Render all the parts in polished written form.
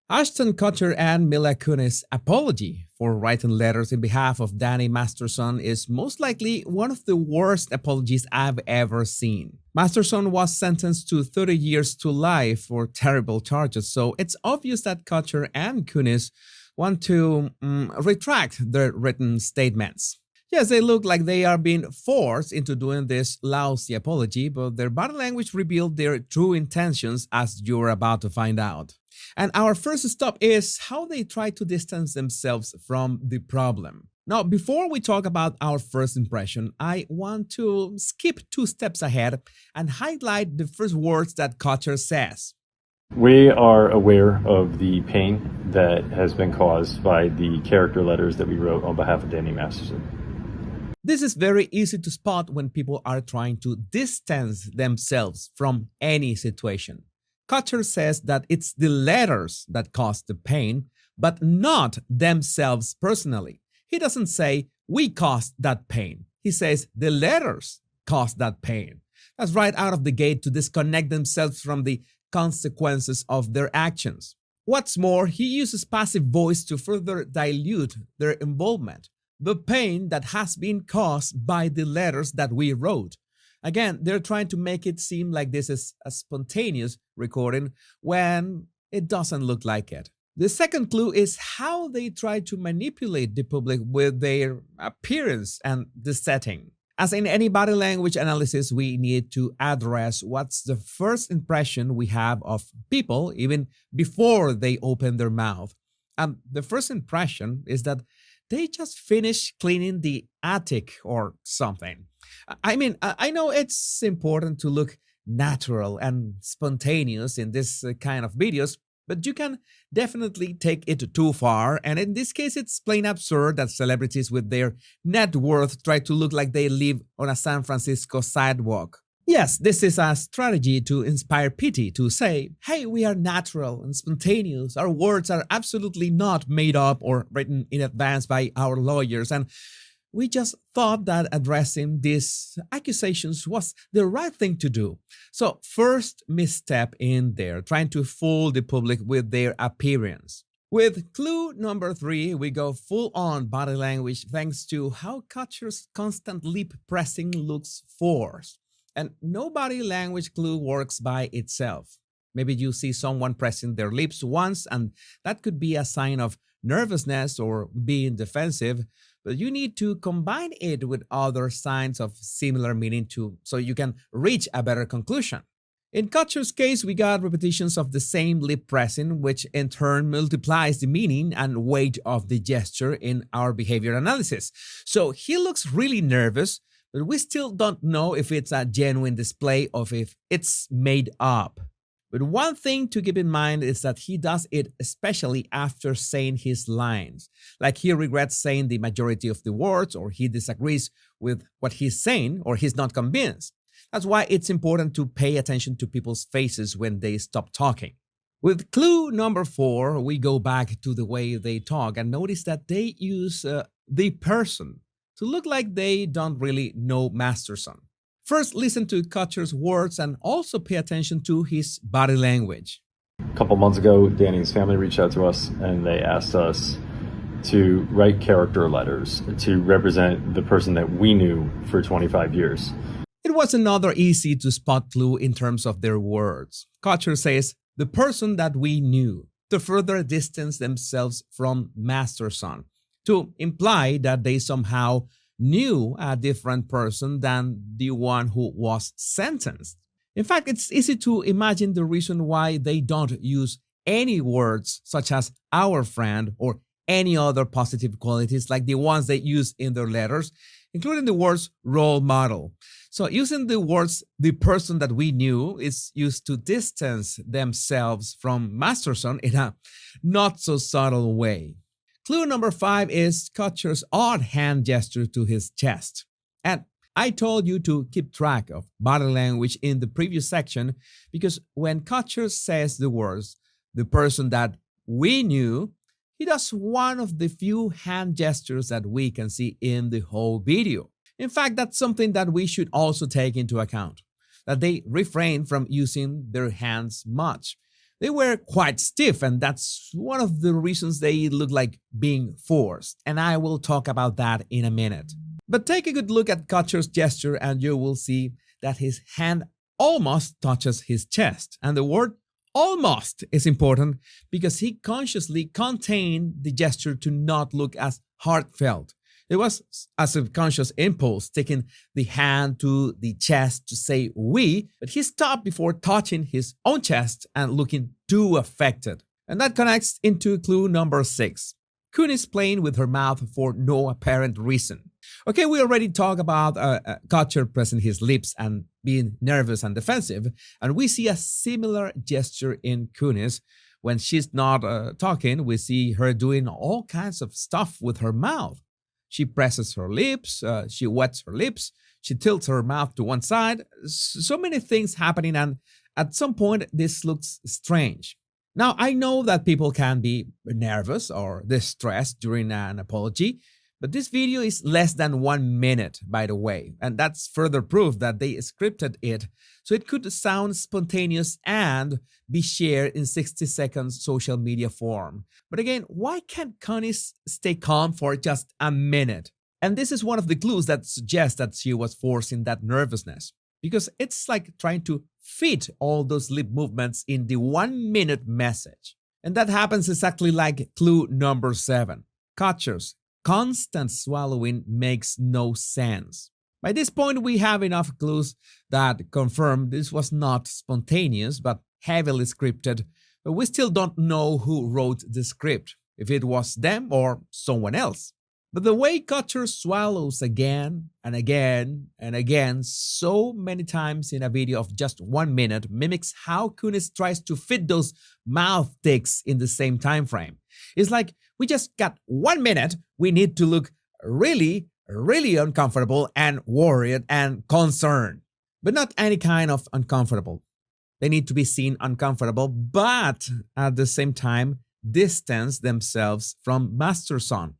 Ashton Kutcher and Mila Kunis' apology for writing letters in behalf of Danny Masterson is most likely one of the worst apologies I've ever seen. Masterson was sentenced to 30 years to life for terrible charges, so it's obvious that Kutcher and Kunis want to retract their written statements. Yes, they look like they are being forced into doing this lousy apology, but their body language revealed their true intentions, as you're about to find out. And our first stop is how they try to distance themselves from the problem. Now, before we talk about our first impression, I want to skip 2 steps ahead and highlight the first words that Kutcher says. We are aware of the pain that has been caused by the character letters that we wrote on behalf of Danny Masterson. This is very easy to spot when people are trying to distance themselves from any situation. Kutcher says that it's the letters that cause the pain, but not themselves personally. He doesn't say, we caused that pain. He says, the letters caused that pain. That's right out of the gate to disconnect themselves from the consequences of their actions. What's more, he uses passive voice to further dilute their involvement. The pain that has been caused by the letters that we wrote. Again, they're trying to make it seem like this is a spontaneous recording when it doesn't look like it. The second clue is how they try to manipulate the public with their appearance and the setting. As in any body language analysis, we need to address what's the first impression we have of people even before they open their mouth. And the first impression is that they just finished cleaning the attic or something. I know it's important to look natural and spontaneous in this kind of videos, but you can definitely take it too far. And in this case, it's plain absurd that celebrities with their net worth try to look like they live on a San Francisco sidewalk. Yes, this is a strategy to inspire pity, to say, hey, we are natural and spontaneous. Our words are absolutely not made up or written in advance by our lawyers. And we just thought that addressing these accusations was the right thing to do. So, first misstep in there, trying to fool the public with their appearance. With clue number 3, we go full on body language thanks to how Kutcher's constant lip pressing looks forced. And no body language clue works by itself. Maybe you see someone pressing their lips once, and that could be a sign of nervousness or being defensive, but you need to combine it with other signs of similar meaning so you can reach a better conclusion. In Kutcher's case, we got repetitions of the same lip pressing, which in turn multiplies the meaning and weight of the gesture in our behavior analysis. So he looks really nervous, but we still don't know if it's a genuine display or if it's made up. But one thing to keep in mind is that he does it especially after saying his lines. Like he regrets saying the majority of the words, or he disagrees with what he's saying, or he's not convinced. That's why it's important to pay attention to people's faces when they stop talking. With clue number 4, we go back to the way they talk and notice that they use the person to look like they don't really know Masterson. First, listen to Kutcher's words and also pay attention to his body language. A couple months ago, Danny's family reached out to us and they asked us to write character letters to represent the person that we knew for 25 years. It was another easy to spot clue in terms of their words. Kutcher says, the person that we knew, to further distance themselves from Masterson, to imply that they somehow knew a different person than the one who was sentenced. In fact, it's easy to imagine the reason why they don't use any words such as our friend or any other positive qualities like the ones they use in their letters, including the words role model. So using the words the person that we knew is used to distance themselves from Masterson in a not so subtle way. Clue number 5 is Kutcher's odd hand gesture to his chest. And I told you to keep track of body language in the previous section because when Kutcher says the words, the person that we knew, he does one of the few hand gestures that we can see in the whole video. In fact, that's something that we should also take into account, that they refrain from using their hands much. They were quite stiff, and that's one of the reasons they look like being forced, and I will talk about that in a minute. But take a good look at Kutcher's gesture, and you will see that his hand almost touches his chest, and the word almost is important because he consciously contained the gesture to not look as heartfelt. It was a subconscious impulse taking the hand to the chest to say we, but he stopped before touching his own chest and looking too affected. And that connects into clue number 6. Kunis playing with her mouth for no apparent reason. Okay, we already talked about Kutcher pressing his lips and being nervous and defensive, and we see a similar gesture in Kunis. When she's not talking, we see her doing all kinds of stuff with her mouth. She presses her lips, she wets her lips, she tilts her mouth to one side. So many things happening, and at some point, this looks strange. Now, I know that people can be nervous or distressed during an apology, but this video is less than 1 minute, by the way, and that's further proof that they scripted it so it could sound spontaneous and be shared in 60 seconds social media form. But again, why can't Kunis stay calm for just a minute? And this is one of the clues that suggests that she was forcing that nervousness, because it's like trying to fit all those lip movements in the 1 minute message. And that happens exactly like clue number 7. Kutcher's constant swallowing makes no sense. By this point, we have enough clues that confirm this was not spontaneous but heavily scripted, but we still don't know who wrote the script, if it was them or someone else. But the way Kutcher swallows again and again and again so many times in a video of just 1 minute mimics how Kunis tries to fit those mouth ticks in the same time frame. It's like we just got 1 minute, we need to look really uncomfortable and worried and concerned. But not any kind of uncomfortable. They need to be seen uncomfortable, but at the same time distance themselves from Master Son.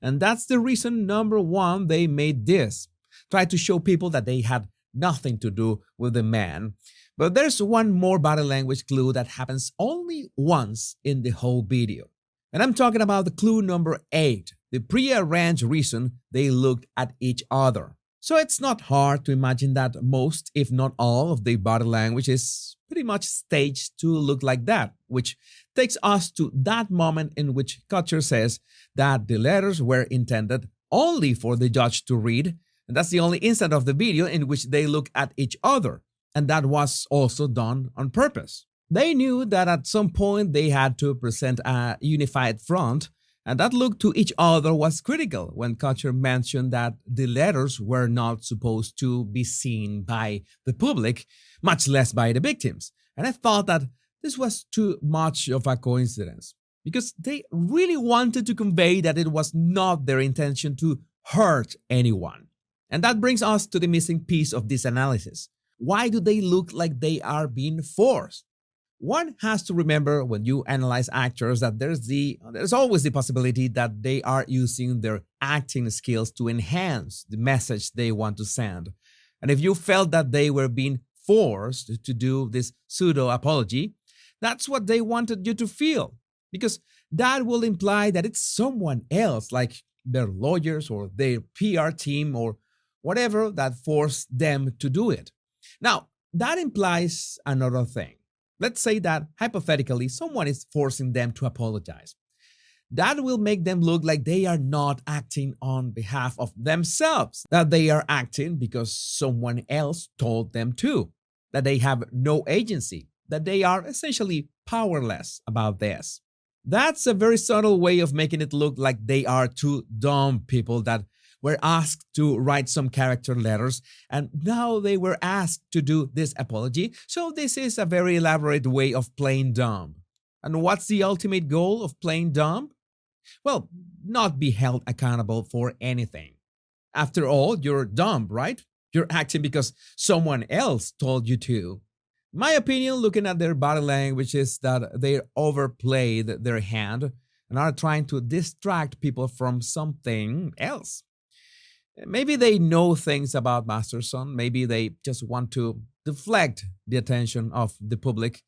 And that's the reason number 1 they made this. Try to show people that they had nothing to do with the man. But there's one more body language clue that happens only once in the whole video. And I'm talking about the clue number 8, the prearranged reason they looked at each other. So it's not hard to imagine that most, if not all, of the body language is pretty much staged to look like that, which takes us to that moment in which Kutcher says that the letters were intended only for the judge to read, and that's the only instant of the video in which they look at each other, and that was also done on purpose. They knew that at some point they had to present a unified front, and that look to each other was critical when Kutcher mentioned that the letters were not supposed to be seen by the public, much less by the victims. And I thought that this was too much of a coincidence, because they really wanted to convey that it was not their intention to hurt anyone. And that brings us to the missing piece of this analysis. Why do they look like they are being forced? One has to remember when you analyze actors that there's always the possibility that they are using their acting skills to enhance the message they want to send. And if you felt that they were being forced to do this pseudo-apology, that's what they wanted you to feel, because that will imply that it's someone else, like their lawyers or their PR team or whatever, that forced them to do it. Now, that implies another thing. Let's say that, hypothetically, someone is forcing them to apologize. That will make them look like they are not acting on behalf of themselves, that they are acting because someone else told them to, that they have no agency, that they are essentially powerless about this. That's a very subtle way of making it look like they are two dumb people that were asked to write some character letters, and now they were asked to do this apology. So this is a very elaborate way of playing dumb. And what's the ultimate goal of playing dumb? Well, not be held accountable for anything. After all, you're dumb, right? You're acting because someone else told you to. My opinion, looking at their body language, is that they overplayed their hand and are trying to distract people from something else. Maybe they know things about Master Son. Maybe they just want to deflect the attention of the public.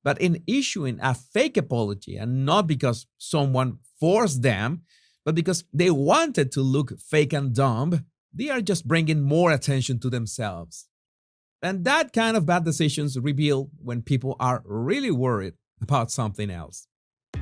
But in issuing a fake apology, and not because someone forced them, but because they wanted to look fake and dumb, they are just bringing more attention to themselves. And that kind of bad decisions reveal when people are really worried about something else.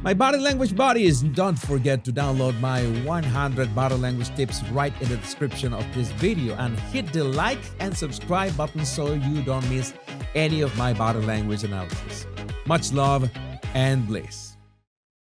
My body language buddies, don't forget to download my 100 body language tips right in the description of this video and hit the like and subscribe button so you don't miss any of my body language analysis. Much love and bliss.